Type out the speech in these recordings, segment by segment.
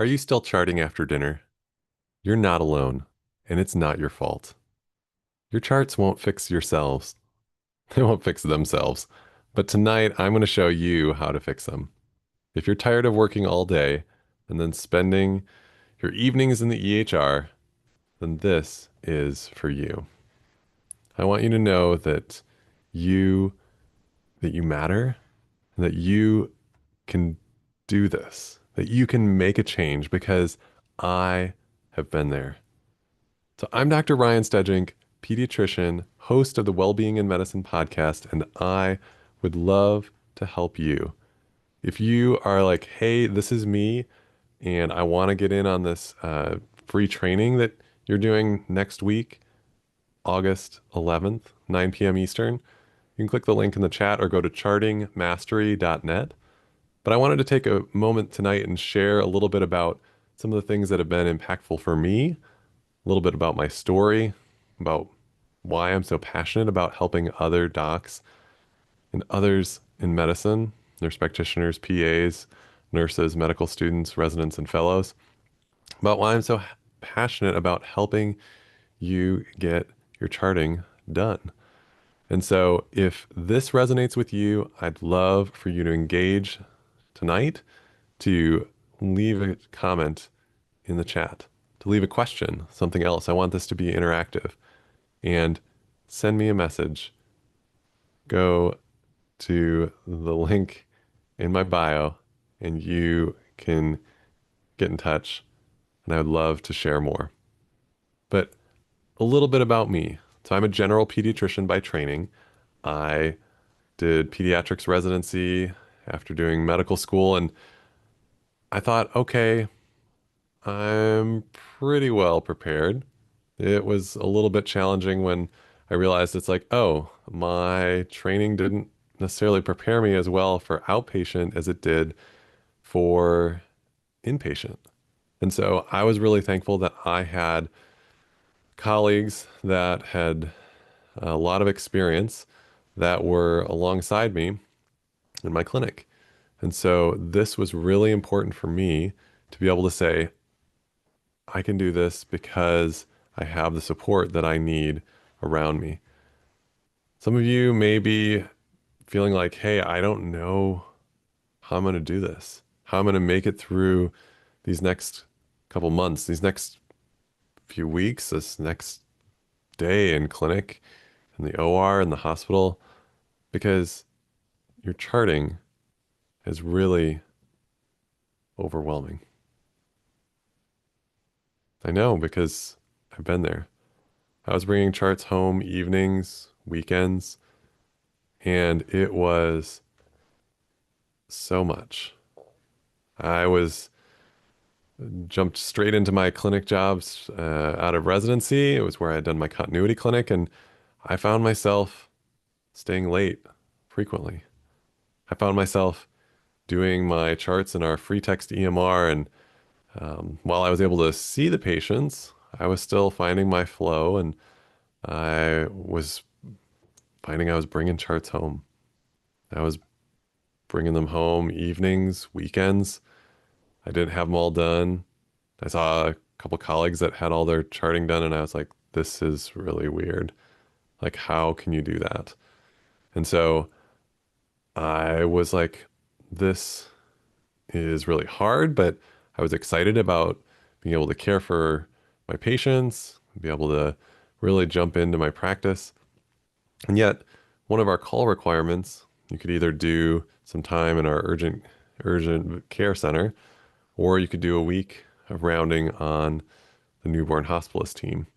Are you still charting after dinner? You're not alone, and it's not your fault. Your charts won't fix yourselves. They won't fix themselves. But tonight, I'm going to show you how to fix them. If you're tired of working all day and then spending your evenings in the EHR, then this is for you. I want you to know you that you matter and that you can do this, that you can make a change because I have been there. So I'm Dr. Ryan Stedgink, pediatrician, host of the Wellbeing in Medicine podcast, and I would love to help you. If you are like, hey, this is me, and I want to get in on this free training that you're doing next week, August 11th, 9 p.m. Eastern, you can click the link in the chat or go to chartingmastery.net. But I wanted to take a moment tonight and share a little bit about some of the things that have been impactful for me, a little bit about my story, about why I'm so passionate about helping other docs and others in medicine, nurse practitioners, PAs, nurses, medical students, residents, and fellows, about why I'm so passionate about helping you get your charting done. And so if this resonates with you, I'd love for you to engage tonight, to leave a comment in the chat, to leave a question, something else. I want this to be interactive. And send me a message. Go to the link in my bio and you can get in touch. And I would love to share more. But a little bit about me. So I'm a general pediatrician by training. I did pediatrics residency after doing medical school, and I thought, okay, I'm pretty well prepared. It was a little bit challenging when I realized it's like, oh, my training didn't necessarily prepare me as well for outpatient as it did for inpatient. And so I was really thankful that I had colleagues that had a lot of experience that were alongside me in my clinic. And so this was really important for me to be able to say, I can do this because I have the support that I need around me. Some of you may be feeling like, hey, I don't know how I'm going to do this, how I'm going to make it through these next couple months, these next few weeks, this next day in clinic, in the OR, in the hospital, because your charting is really overwhelming. I know because I've been there. I was bringing charts home evenings, weekends, and it was so much. I was jumped straight into my clinic jobs out of residency. It was where I had done my continuity clinic, and I found myself staying late frequently. I found myself doing my charts in our free text EMR, and while I was able to see the patients, I was still finding my flow, and I was finding I was bringing charts home. I was bringing them home evenings, weekends. I didn't have them all done. I saw a couple colleagues that had all their charting done, and I was like, this is really weird. Like, how can you do that? And so I was like, this is really hard, but I was excited about being able to care for my patients, be able to really jump into my practice. And yet, one of our call requirements, you could either do some time in our urgent care center, or you could do a week of rounding on the newborn hospitalist team.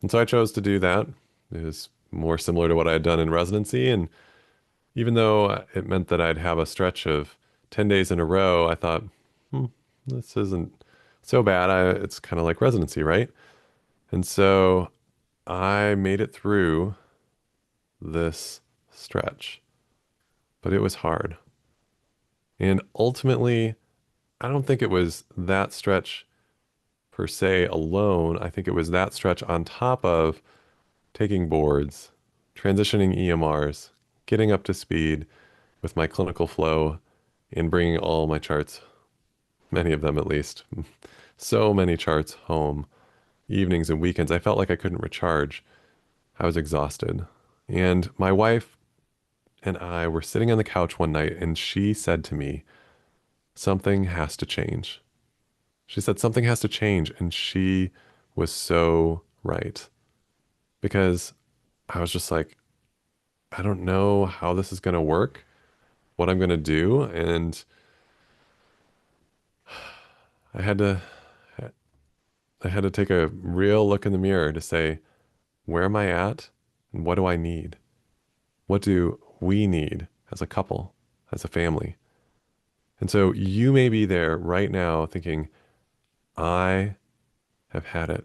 And so I chose to do that. It was more similar to what I had done in residency. And even though it meant that I'd have a stretch of 10 days in a row, I thought, this isn't so bad. It's kind of like residency, right? And so I made it through this stretch, but it was hard. And ultimately, I don't think it was that stretch per se alone. I think it was that stretch on top of taking boards, transitioning EMRs, getting up to speed with my clinical flow, and bringing all my charts many of them at least. So many charts home, evenings and weekends. I felt like I couldn't recharge. I was exhausted. And my wife and I were sitting on the couch one night, and she said to me, something has to change. She said, something has to change. And she was so right. Because I was just like, I don't know how this is going to work, what I'm going to do. And I had to, I had to take a real look in the mirror to say, where am I at? And what do I need? What do we need as a couple, as a family? And so you may be there right now thinking, I have had it.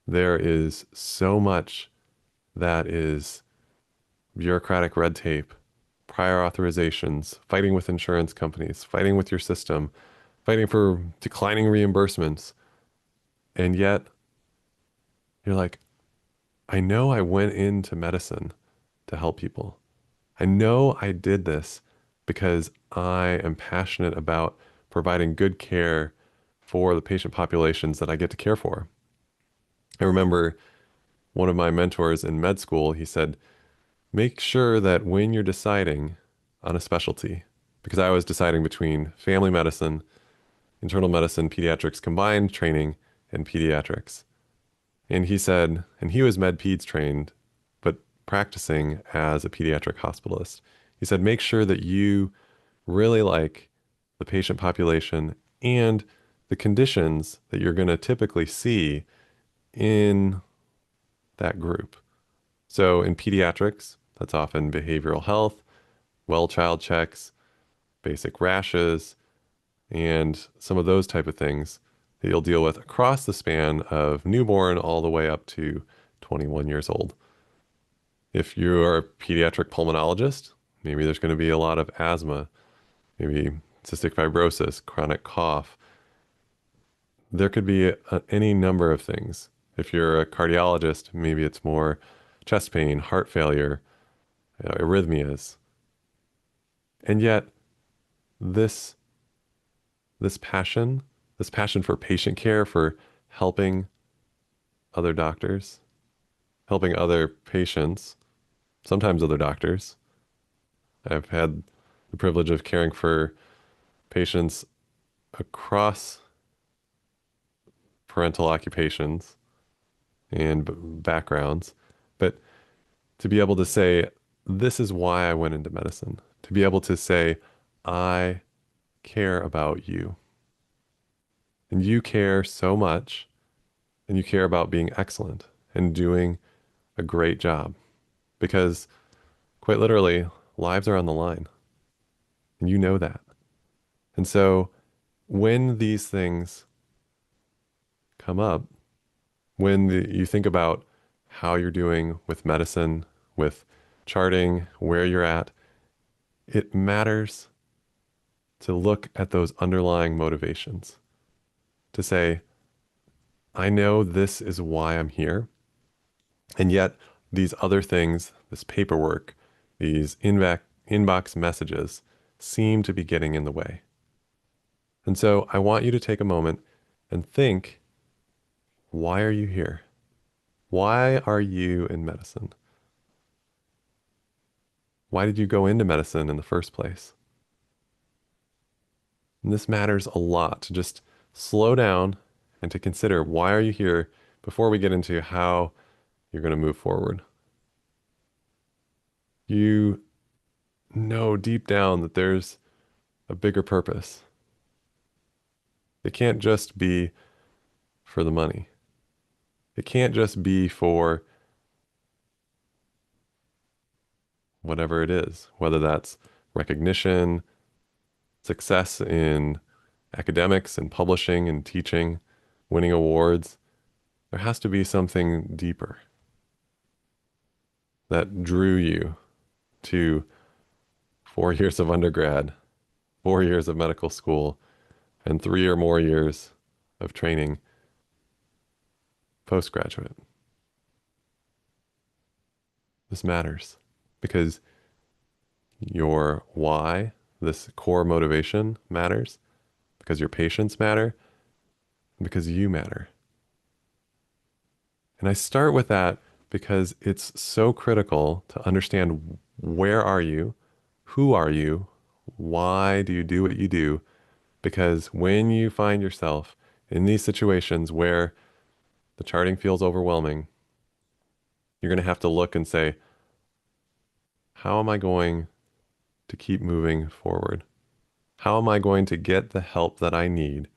There is so much that is bureaucratic red tape, prior authorizations, fighting with insurance companies, fighting with your system, fighting for declining reimbursements. And yet you're like, I know I went into medicine to help people. I know I did this because I am passionate about providing good care for the patient populations that I get to care for. I remember one of my mentors in med school, he said, make sure that when you're deciding on a specialty, because I was deciding between family medicine, internal medicine, pediatrics combined training, and pediatrics. And he said, and he was med peds trained, but practicing as a pediatric hospitalist. He said, make sure that you really like the patient population and the conditions that you're going to typically see in that group. So in pediatrics, that's often behavioral health, well child checks, basic rashes, and some of those type of things that you'll deal with across the span of newborn all the way up to 21 years old. If you're a pediatric pulmonologist, maybe there's going to be a lot of asthma, maybe cystic fibrosis, chronic cough. There could be any number of things. If you're a cardiologist, maybe it's more chest pain, heart failure, arrhythmias. And yet, this this passion, this passion for patient care, for helping other doctors, helping other patients, sometimes other doctors. I've had the privilege of caring for patients across parental occupations and backgrounds, but to be able to say, this is why I went into medicine, to be able to say, I care about you, and you care so much, and you care about being excellent and doing a great job, because quite literally, lives are on the line, and you know that. And so when these things come up, when you think about how you're doing with medicine, with charting, where you're at, it matters to look at those underlying motivations, to say, I know this is why I'm here. And yet, these other things, this paperwork, these inbox messages seem to be getting in the way. And so I want you to take a moment and think, why are you here? Why are you in medicine? Why did you go into medicine in the first place? And this matters a lot to just slow down and to consider, why are you here, before we get into how you're going to move forward. You know deep down that there's a bigger purpose. It can't just be for the money. It can't just be for whatever it is, whether that's recognition, success in academics and publishing and teaching, winning awards. There has to be something deeper that drew you to 4 years of undergrad, 4 years of medical school, and 3 or more years of training postgraduate. This matters because your why, this core motivation, matters because your patients matter, and because you matter. And I start with that because it's so critical to understand where are you, who are you, why do you do what you do? Because when you find yourself in these situations where the charting feels overwhelming, you're going to have to look and say, how am I going to keep moving forward? How am I going to get the help that I need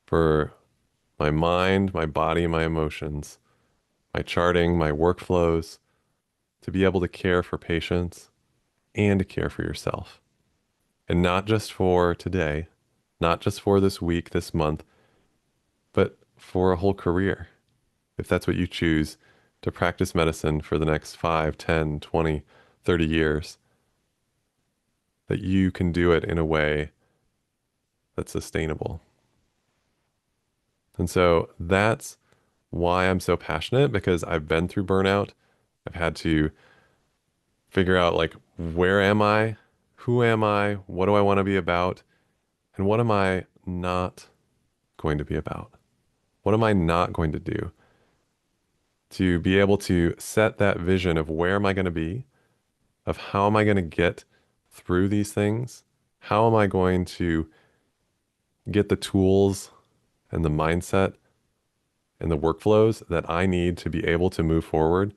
for my mind, my body, my emotions, my charting, my workflows, to be able to care for patients and to care for yourself? And not just for today, not just for this week, this month, but for a whole career. If that's what you choose to practice medicine for the next 5, 10, 20, 30 years, that you can do it in a way that's sustainable. And so that's why I'm so passionate, because I've been through burnout. I've had to figure out, like, where am I? Who am I? What do I want to be about? And what am I not going to be about? What am I not going to do? To be able to set that vision of where am I going to be, of how am I going to get through these things? How am I going to get the tools and the mindset and the workflows that I need to be able to move forward?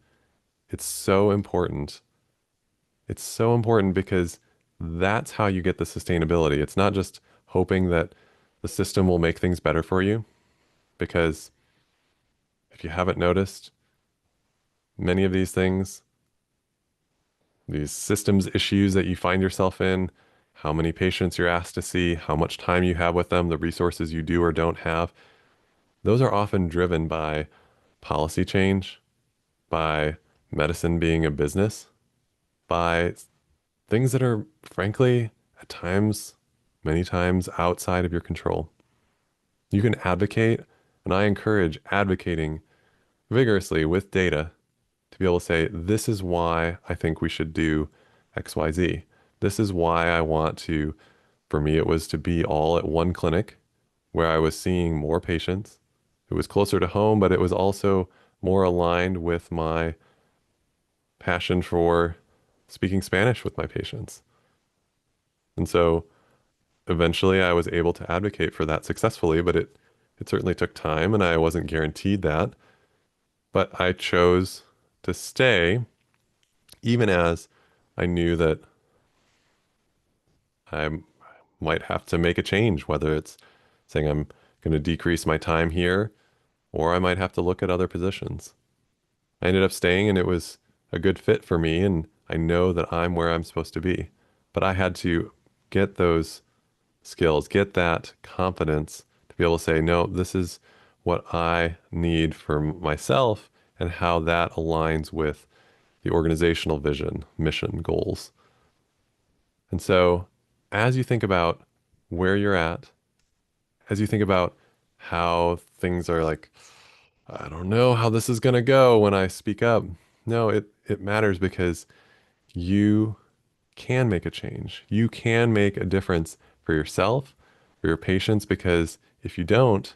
It's so important. It's so important because that's how you get the sustainability. It's not just hoping that the system will make things better for you, because if you haven't noticed, many of these things, these systems issues that you find yourself in, how many patients you're asked to see, how much time you have with them, the resources you do or don't have, those are often driven by policy change, by medicine being a business, by things that are, frankly, at times, many times outside of your control. You can advocate, and I encourage advocating vigorously with data to be able to say, this is why I think we should do XYZ. This is why I want to, for me, it was to be all at one clinic where I was seeing more patients. It was closer to home, but it was also more aligned with my passion for speaking Spanish with my patients. And so eventually I was able to advocate for that successfully, but it certainly took time and I wasn't guaranteed that. But I chose to stay even as I knew that I might have to make a change, whether it's saying I'm going to decrease my time here or I might have to look at other positions. I ended up staying and it was a good fit for me, and I know that I'm where I'm supposed to be. But I had to get those skills, get that confidence to be able to say, no, this is what I need for myself and how that aligns with the organizational vision, mission, goals. And so as you think about where you're at, as you think about how things are, like, I don't know how this is going to go when I speak up. No, it matters because you can make a change. You can make a difference for yourself, for your patients, because if you don't,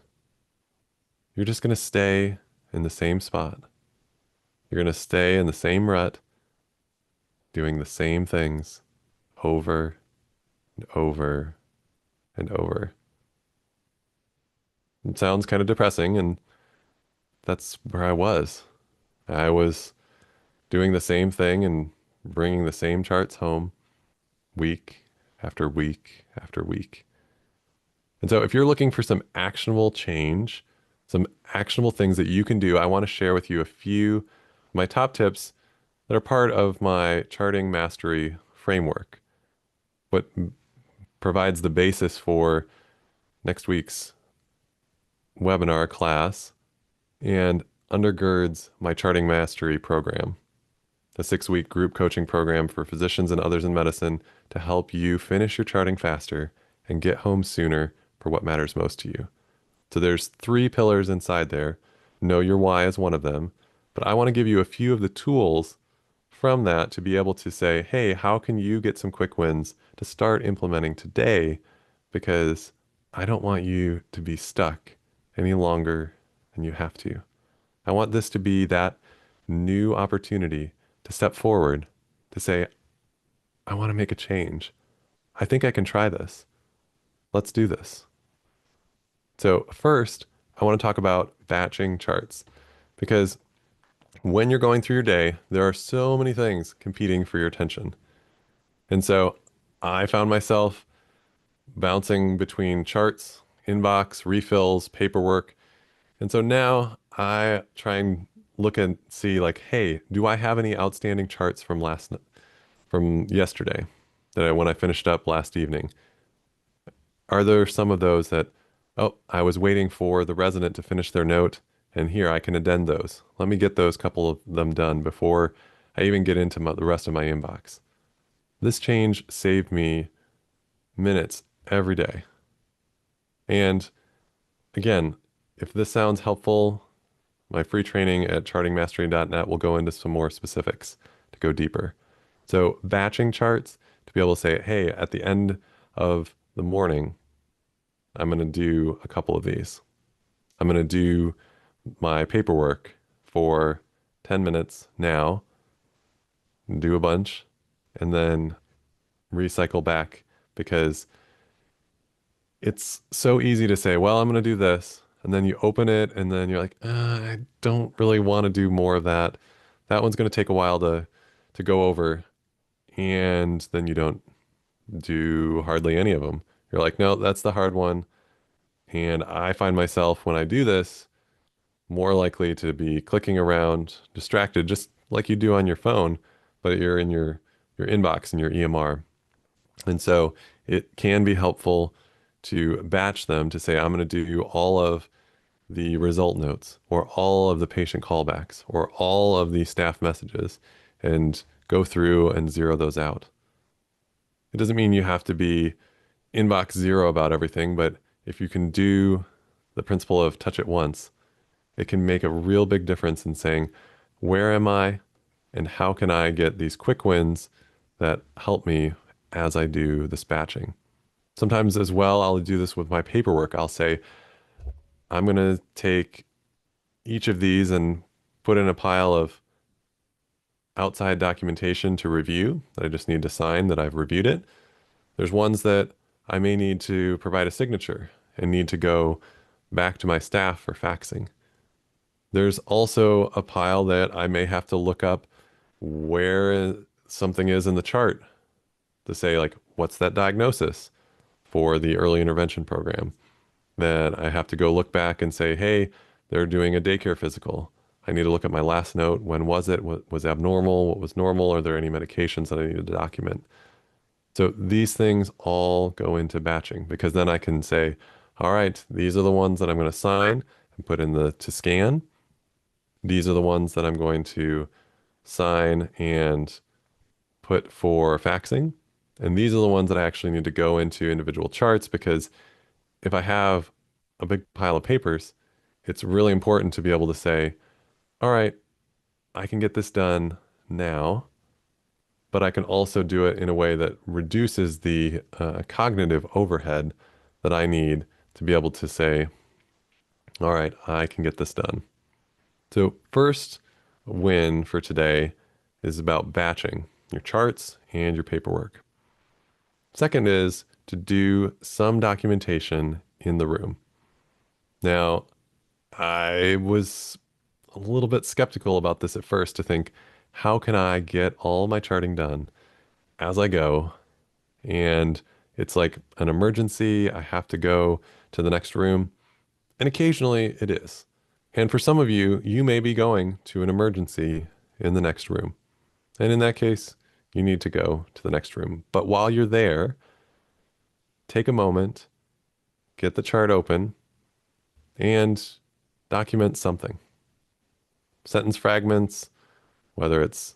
you're just going to stay in the same spot. You're going to stay in the same rut, doing the same things over and over and over. It sounds kind of depressing, and that's where I was. I was doing the same thing and bringing the same charts home week after week after week. And so if you're looking for some actionable change, some actionable things that you can do, I want to share with you a few of my top tips that are part of my charting mastery framework, what provides the basis for next week's webinar class and undergirds my charting mastery program, a 6-week group coaching program for physicians and others in medicine to help you finish your charting faster and get home sooner for what matters most to you. So there's 3 pillars inside there. Know your why is one of them, but I want to give you a few of the tools from that to be able to say, hey, how can you get some quick wins to start implementing today? Because I don't want you to be stuck any longer than you have to. I want this to be that new opportunity to step forward, to say, I want to make a change. I think I can try this. Let's do this. So, first, I want to talk about batching charts because when you're going through your day, there are so many things competing for your attention. And so I found myself bouncing between charts, inbox, refills, paperwork. And so now I try and look and see like, hey, do I have any outstanding charts from from yesterday when I finished up last evening? Are there some of those that, oh, I was waiting for the resident to finish their note, and here I can addend those. Let me get those couple of them done before I even get into the rest of my inbox. This change saved me minutes every day. And again, if this sounds helpful, my free training at chartingmastery.net will go into some more specifics to go deeper. So batching charts to be able to say, hey, at the end of the morning, I'm going to do a couple of these. I'm going to do my paperwork for 10 minutes now, do a bunch, and then recycle back because it's so easy to say, well, I'm going to do this. And then you open it and then you're like, I don't really want to do more of that. That one's going to take a while to go over. And then you don't do hardly any of them. You're like, no, that's the hard one. And I find myself when I do this more likely to be clicking around, distracted, just like you do on your phone, but you're in your inbox and your EMR. And so it can be helpful to batch them to say, I'm going to do all of the result notes or all of the patient callbacks or all of the staff messages and go through and zero those out. It doesn't mean you have to be inbox zero about everything, but if you can do the principle of touch it once, it can make a real big difference in saying, where am I and how can I get these quick wins that help me as I do this batching. Sometimes as well, I'll do this with my paperwork. I'll say, I'm going to take each of these and put in a pile of outside documentation to review that I just need to sign that I've reviewed it. There's ones that I may need to provide a signature and need to go back to my staff for faxing. There's also a pile that I may have to look up where something is in the chart to say, like, what's that diagnosis for the early intervention program? That I have to go look back and say, hey, they're doing a daycare physical. I need to look at my last note. When was it? What was abnormal? What was normal? Are there any medications that I need to document? So these things all go into batching because then I can say, all right, these are the ones that I'm going to sign and put in the to scan. These are the ones that I'm going to sign and put for faxing. And these are the ones that I actually need to go into individual charts because if I have a big pile of papers, it's really important to be able to say, all right, I can get this done now, but I can also do it in a way that reduces the cognitive overhead that I need to be able to say, all right, I can get this done. So first win for today is about batching your charts and your paperwork. Second is to do some documentation in the room. Now, I was a little bit skeptical about this at first to think, how can I get all my charting done as I go? And it's like an emergency. I have to go to the next room. And occasionally it is. And for some of you, you may be going to an emergency in the next room. And in that case, you need to go to the next room. But while you're there, take a moment, get the chart open, and document something. Sentence fragments, whether it's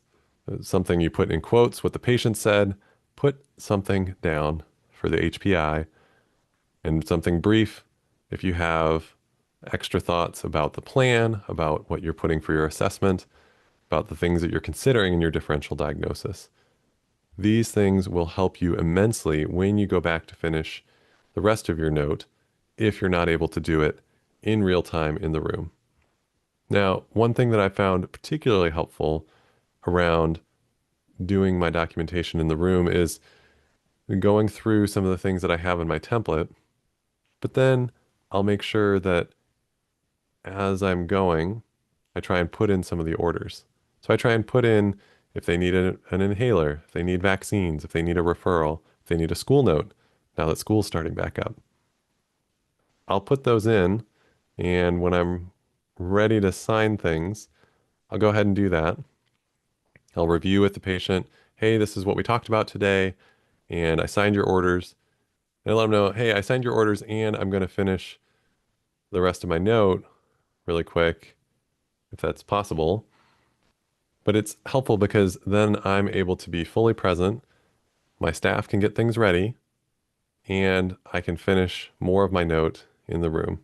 something you put in quotes, what the patient said, put something down for the HPI and something brief if you have extra thoughts about the plan, about what you're putting for your assessment, about the things that you're considering in your differential diagnosis. These things will help you immensely when you go back to finish the rest of your note if you're not able to do it in real time in the room. Now, one thing that I found particularly helpful around doing my documentation in the room is going through some of the things that I have in my template, but then I'll make sure that as I'm going, I try and put in some of the orders. So I try and put in if they need an inhaler, if they need vaccines, if they need a referral, if they need a school note, now that school's starting back up. I'll put those in, and when I'm ready to sign things, I'll go ahead and do that. I'll review with the patient, hey, this is what we talked about today, and I signed your orders. And I let them know, hey, I signed your orders and I'm going to finish the rest of my note really quick, if that's possible. But it's helpful because then I'm able to be fully present. My staff can get things ready and I can finish more of my note in the room.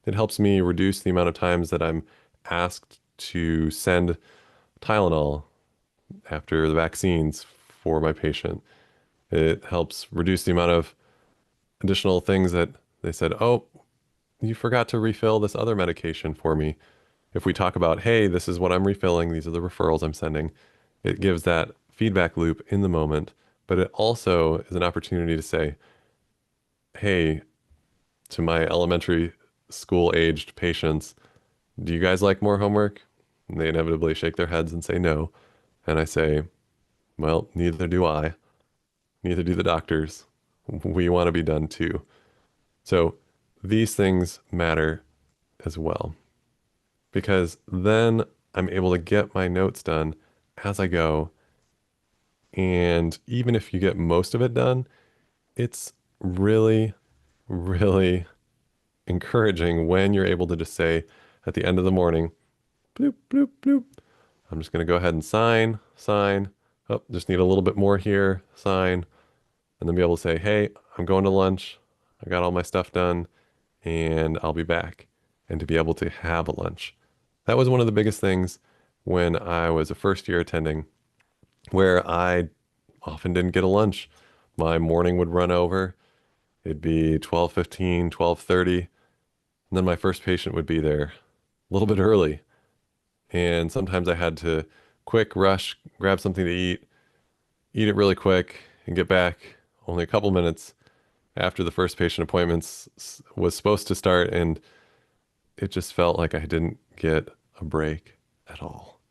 It helps me reduce the amount of times that I'm asked to send Tylenol after the vaccines for my patient. It helps reduce the amount of additional things that they said, oh, you forgot to refill this other medication for me. If we talk about, hey, this is what I'm refilling, these are the referrals I'm sending, it gives that feedback loop in the moment. But it also is an opportunity to say, hey, to my elementary school aged patients, do you guys like more homework? And they inevitably shake their heads and say no. And I say, well, neither do I. Neither do the doctors. We want to be done too. So these things matter as well, because then I'm able to get my notes done as I go. And even if you get most of it done, it's really, really encouraging when you're able to just say at the end of the morning, bloop, bloop, bloop. I'm just going to go ahead and sign, sign. Oh, just need a little bit more here, sign. And then be able to say, hey, I'm going to lunch. I got all my stuff done and I'll be back. And to be able to have a lunch. That was one of the biggest things when I was a first year attending, where I often didn't get a lunch. My morning would run over. It'd be 12:15, 12:30, and then my first patient would be there a little bit early. And sometimes I had to quick rush, grab something to eat it really quick, and get back only a couple minutes after the first patient was supposed to start, and it just felt like I didn't get a break at all.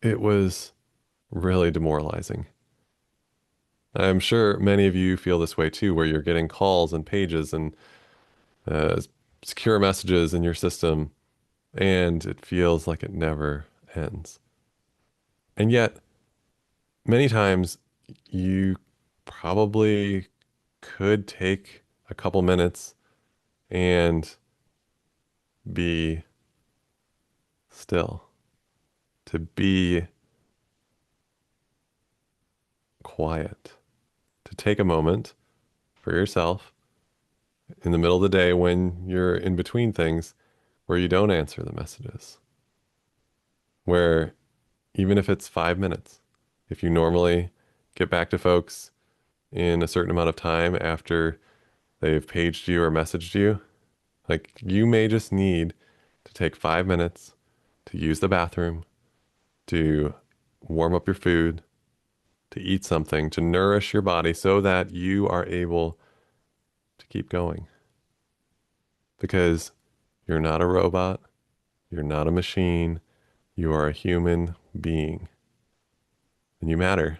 It was really demoralizing. I'm sure many of you feel this way too, where you're getting calls and pages and uh, secure messages in your system, and it feels like it never ends. And yet, many times you probably could take a couple minutes and be still, to be quiet, to take a moment for yourself in the middle of the day when you're in between things, where you don't answer the messages, where even if it's 5 minutes, if you normally get back to folks in a certain amount of time after they've paged you or messaged you, like you may just need to take 5 minutes to use the bathroom, to warm up your food, to eat something, to nourish your body so that you are able to keep going. Because you're not a robot, you're not a machine, you are a human being, and you matter.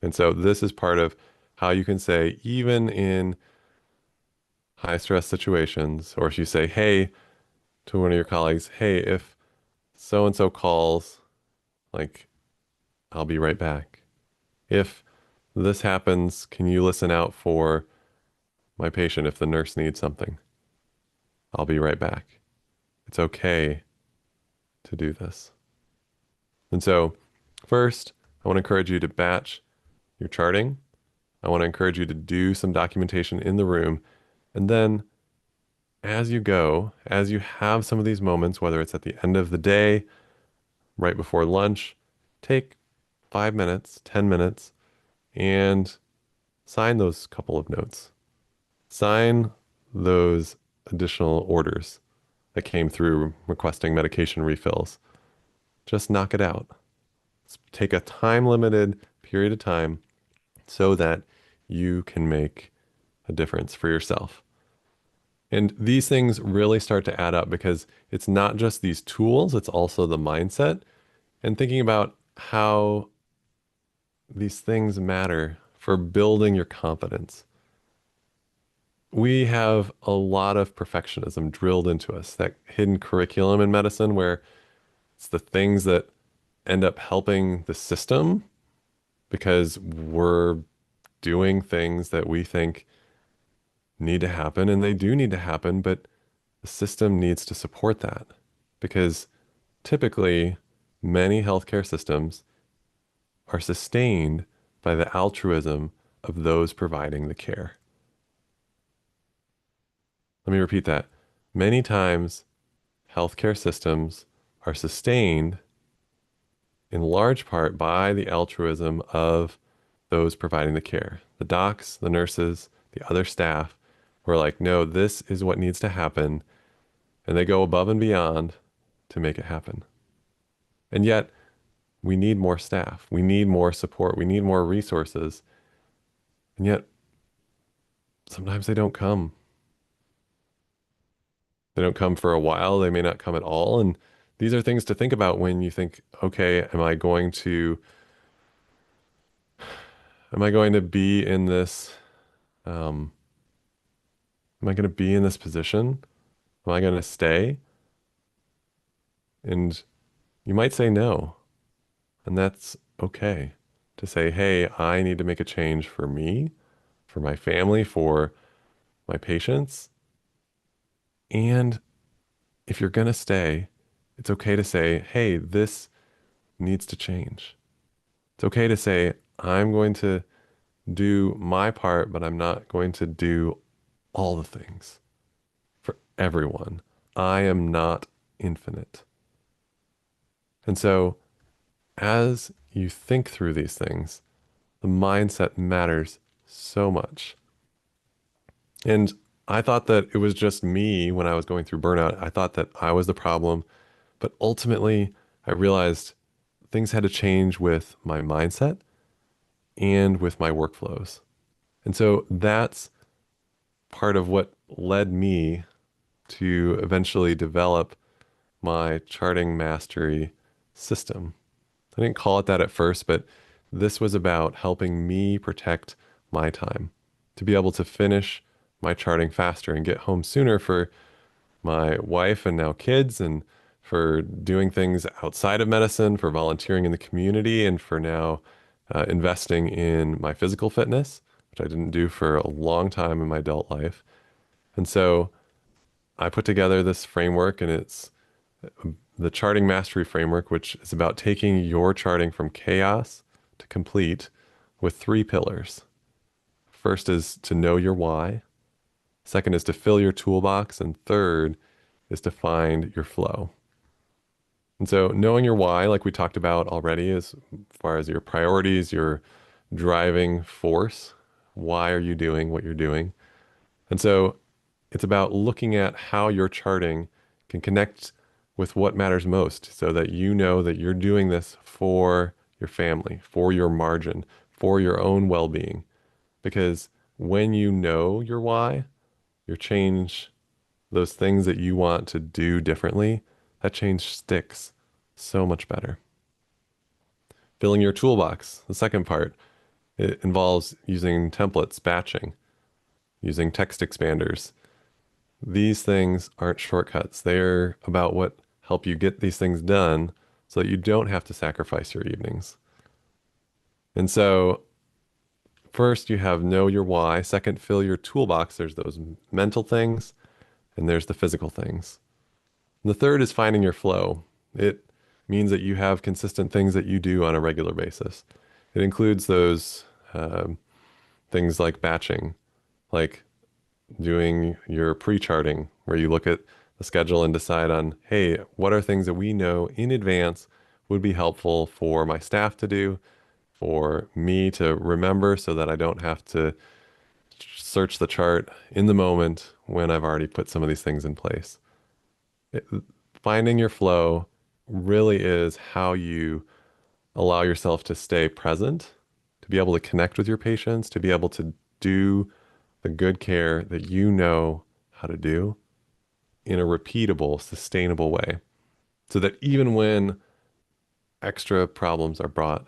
And so this is part of how you can say, even in high stress situations, or if you say, hey, to one of your colleagues, hey, if so and so calls, like, I'll be right back. If this happens, can you listen out for my patient if the nurse needs something? I'll be right back. It's okay to do this. And so, first, I want to encourage you to batch your charting. I want to encourage you to do some documentation in the room. And then, as you go, as you have some of these moments, whether it's at the end of the day, right before lunch, take 5 minutes, 10 minutes, and sign those couple of notes. Sign those additional orders that came through requesting medication refills. Just knock it out. Take a time limited period of time so that you can make a difference for yourself. And these things really start to add up because it's not just these tools, it's also the mindset and thinking about how these things matter for building your confidence. We have a lot of perfectionism drilled into us, that hidden curriculum in medicine where it's the things that end up helping the system because we're doing things that we think need to happen, and they do need to happen, but the system needs to support that because typically many healthcare systems are sustained by the altruism of those providing the care. Let me repeat that. Many times, healthcare systems are sustained in large part by the altruism of those providing the care. The docs, the nurses, the other staff who are like, no, this is what needs to happen. And they go above and beyond to make it happen. And yet, we need more staff. We need more support. We need more resources. And yet, sometimes they don't come. They don't come for a while. They may not come at all. And these are things to think about when you think, okay, am I going to be in this, um, am I going to be in this position? Am I going to stay? And you might say no. And that's okay to say, hey, I need to make a change for me, for my family, for my patients. And if you're going to stay, it's okay to say, hey, this needs to change. It's okay to say, I'm going to do my part, but I'm not going to do all the things for everyone. I am not infinite. And so, as you think through these things, the mindset matters so much. And I thought that it was just me when I was going through burnout. I thought that I was the problem. But ultimately, I realized things had to change with my mindset and with my workflows. And so that's part of what led me to eventually develop my charting mastery system. I didn't call it that at first, but this was about helping me protect my time to be able to finish my charting faster and get home sooner for my wife and now kids, and for doing things outside of medicine, for volunteering in the community, and for now investing in my physical fitness, which I didn't do for a long time in my adult life. And so I put together this framework, and it's the charting mastery framework, which is about taking your charting from chaos to complete with three pillars. First is to know your why. Second is to fill your toolbox. And third is to find your flow. And so knowing your why, like we talked about already, as far as your priorities, your driving force, why are you doing what you're doing? And so it's about looking at how your charting can connect with what matters most so that you know that you're doing this for your family, for your margin, for your own well-being. Because when you know your why, your change, those things that you want to do differently, that change sticks so much better. Filling your toolbox, the second part, it involves using templates, batching, using text expanders. These things aren't shortcuts. They're about what help you get these things done so that you don't have to sacrifice your evenings. And so first you have know your why. Second, fill your toolbox. There's those mental things and there's the physical things. And the third is finding your flow. It means that you have consistent things that you do on a regular basis. It includes those things like batching, like doing your pre-charting, where you look at the schedule and decide on, hey, what are things that we know in advance would be helpful for my staff to do, for me to remember so that I don't have to search the chart in the moment when I've already put some of these things in place. It, finding your flow really is how you allow yourself to stay present, to be able to connect with your patients, to be able to do the good care that you know how to do in a repeatable, sustainable way. So that even when extra problems are brought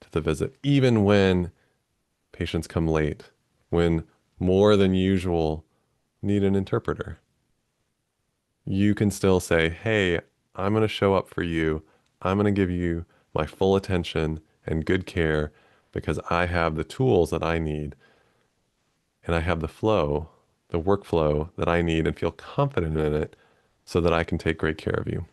to the visit, even when patients come late, when more than usual need an interpreter, you can still say, hey, I'm going to show up for you. I'm going to give you my full attention and good care because I have the tools that I need and I have the flow, the workflow that I need and feel confident in it so that I can take great care of you.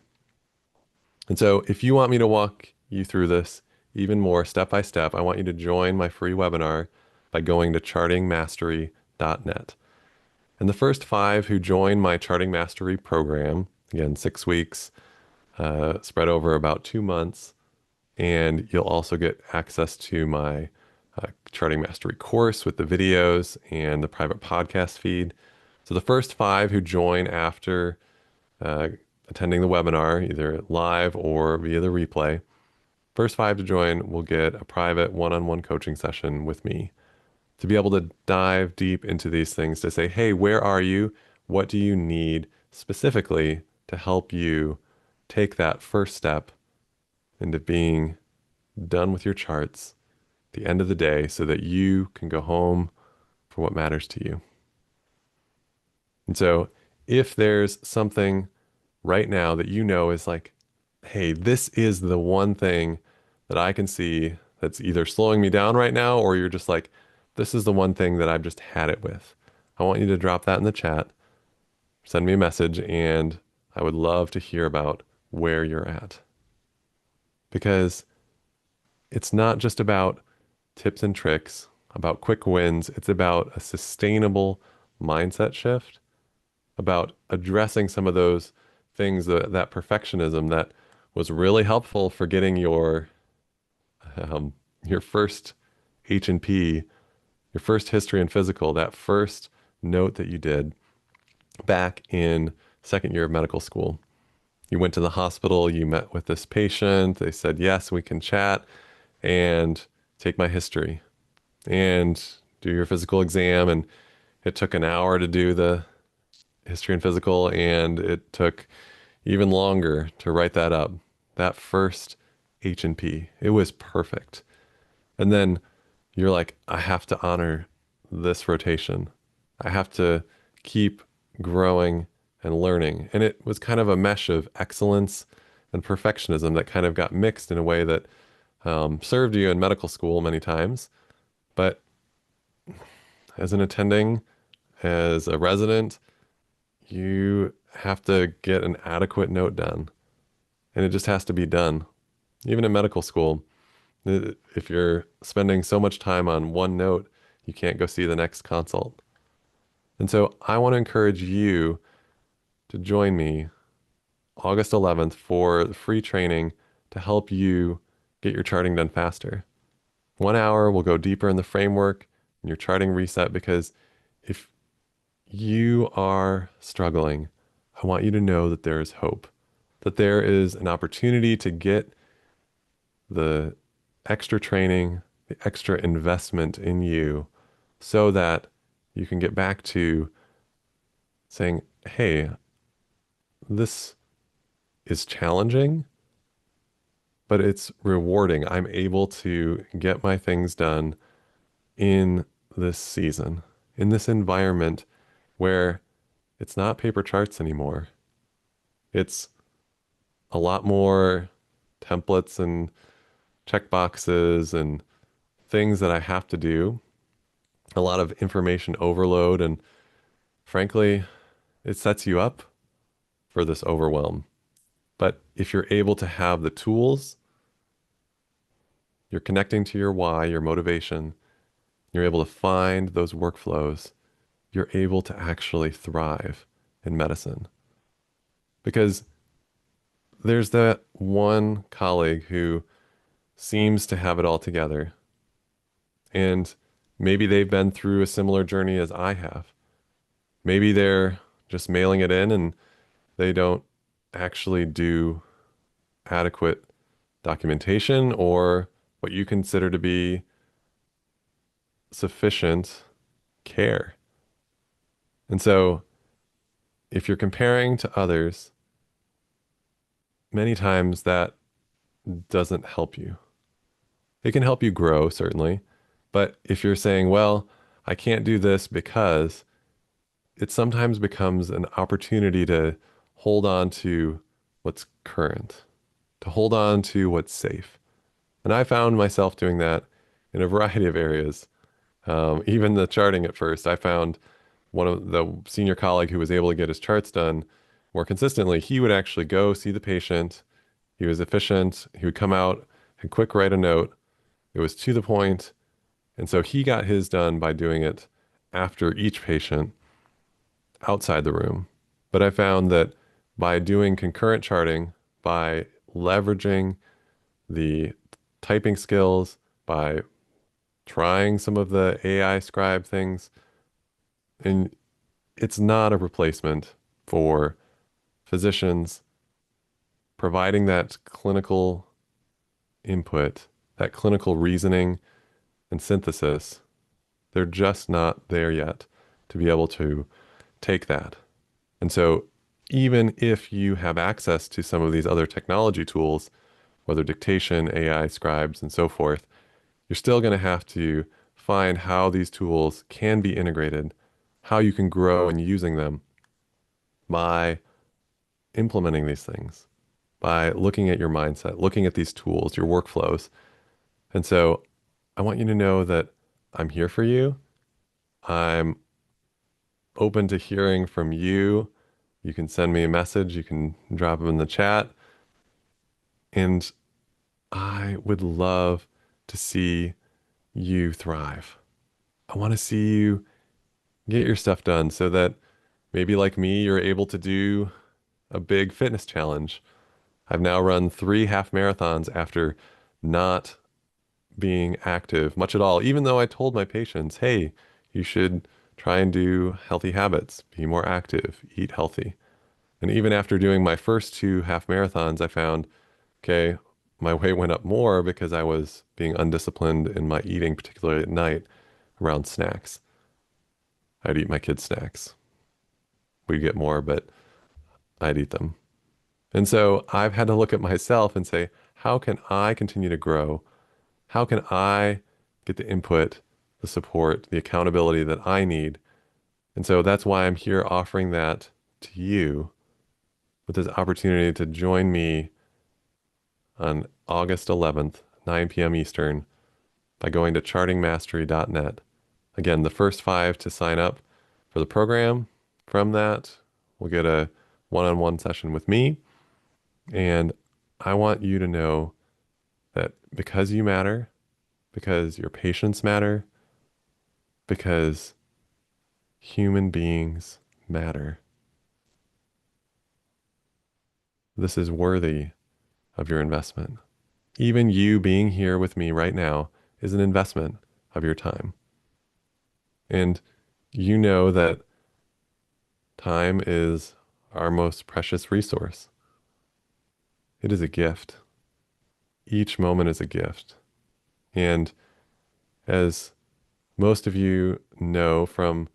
And so if you want me to walk you through this even more step by step, I want you to join my free webinar by going to chartingmastery.net. And the first 5 who join my Charting Mastery program, again, 6 weeks, spread over about 2 months, and you'll also get access to my Charting Mastery course with the videos and the private podcast feed. So the first 5 who join after uh, attending the webinar, either live or via the replay, first 5 to join will get a private one-on-one coaching session with me to be able to dive deep into these things to say, hey, where are you? What do you need specifically to help you take that first step into being done with your charts at the end of the day so that you can go home for what matters to you? And so if there's something right now that you know is like, hey, this is the one thing that I can see that's either slowing me down right now, or you're just like, this is the one thing that I've just had it with. I want you to drop that in the chat, send me a message, and I would love to hear about where you're at. Because it's not just about tips and tricks, about quick wins. It's about a sustainable mindset shift, about addressing some of those things, that perfectionism that was really helpful for getting um, your first H&P, your first history and physical, that first note that you did back in second year of medical school. You went to the hospital, you met with this patient, they said, yes, we can chat and take my history and do your physical exam. And it took an hour to do the history and physical, and it took even longer to write that up. That first H&P, it was perfect. And then you're like, I have to honor this rotation. I have to keep growing and learning. And it was kind of a mesh of excellence and perfectionism that kind of got mixed in a way that served you in medical school many times. But as an attending, as a resident, you have to get an adequate note done. And it just has to be done. Even in medical school, if you're spending so much time on one note, you can't go see the next consult. And so I want to encourage you to join me August 11th for the free training to help you get your charting done faster. 1 hour, we'll go deeper in the framework and your charting reset, because if you are struggling, I want you to know that there is hope, that there is an opportunity to get the extra training, the extra investment in you so that you can get back to saying, hey, this is challenging, but it's rewarding. I'm able to get my things done in this season, in this environment where it's not paper charts anymore. It's a lot more templates and checkboxes and things that I have to do, a lot of information overload. And frankly, it sets you up for this overwhelm. But if you're able to have the tools, you're connecting to your why, your motivation, you're able to find those workflows, you're able to actually thrive in medicine. Because there's that one colleague who seems to have it all together. And Maybe they've been through a similar journey as I have. Maybe they're just mailing it in and they don't actually do adequate documentation or what you consider to be sufficient care. And so if you're comparing to others, many times that doesn't help you. It can help you grow, certainly. But if you're saying, well, I can't do this because it sometimes becomes an opportunity to hold on to what's current, to hold on to what's safe. And I found myself doing that in a variety of areas. Even the charting at first, I found one of the senior colleague who was able to get his charts done more consistently. He would actually go see the patient. He was efficient. He would come out and quick write a note. It was to the point. And so he got his done by doing it after each patient outside the room. But I found that by doing concurrent charting, by leveraging the typing skills, by trying some of the AI scribe things, and it's not a replacement for physicians providing that clinical input, that clinical reasoning and synthesis. They're just not there yet to be able to take that. And so, even if you have access to some of these other technology tools, whether dictation, AI, scribes, and so forth, you're still going to have to find how these tools can be integrated, how you can grow in using them by implementing these things, by looking at your mindset, looking at these tools, your workflows. And so I want you to know that I'm here for you. I'm open to hearing from you. You can send me a message, you can drop them in the chat. And I would love to see you thrive. I want to see you get your stuff done so that maybe like me, you're able to do a big fitness challenge. I've now run 3 half marathons after not being active much at all, even though I told my patients, hey, you should try and do healthy habits, be more active, eat healthy. And even after doing my first 2 half marathons, I found, okay, my weight went up more because I was being undisciplined in my eating, particularly at night around snacks. I'd eat my kids' snacks. We'd get more, but I'd eat them. And so I've had to look at myself and say, how can I continue to grow? How can I get the input, the support, the accountability that I need? And so that's why I'm here offering that to you with this opportunity to join me on August 11th, 9 p.m. Eastern, by going to chartingmastery.net. Again, the first 5 to sign up for the program, from that, we'll get a one-on-one session with me. And I want you to know that because you matter, because your patients matter, because human beings matter, this is worthy of your investment. Even you being here with me right now is an investment of your time. And you know that time is our most precious resource. It is a gift. Each moment is a gift. And as most of you know from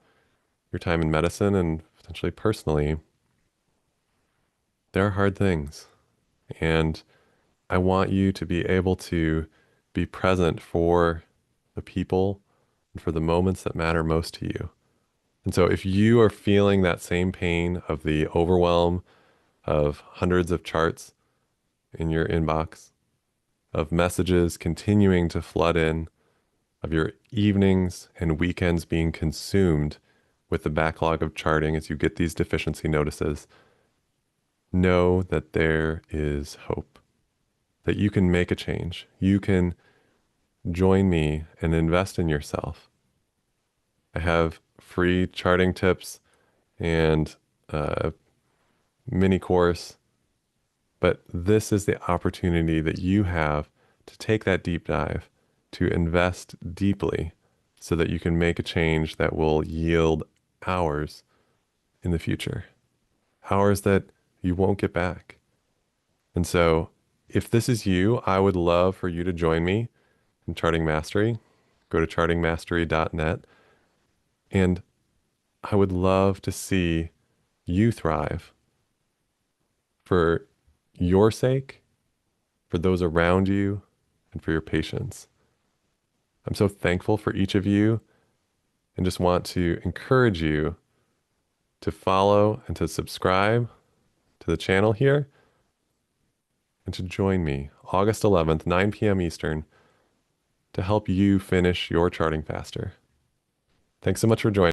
your time in medicine and potentially personally, there are hard things. And I want you to be able to be present for the people and for the moments that matter most to you. And so if you are feeling that same pain of the overwhelm of hundreds of charts in your inbox, of messages continuing to flood in, of your evenings and weekends being consumed with the backlog of charting as you get these deficiency notices, know that there is hope, that you can make a change. You can join me and invest in yourself. I have free charting tips and a mini course, but this is the opportunity that you have to take that deep dive, to invest deeply so that you can make a change that will yield hours in the future, hours that you won't get back. And so, if this is you, I would love for you to join me in Charting Mastery. Go to chartingmastery.net, and I would love to see you thrive for your sake, for those around you, and for your patients. I'm so thankful for each of you and just want to encourage you to follow and to subscribe to the channel here and to join me August 11th, 9 p.m. Eastern, to help you finish your charting faster. Thanks so much for joining.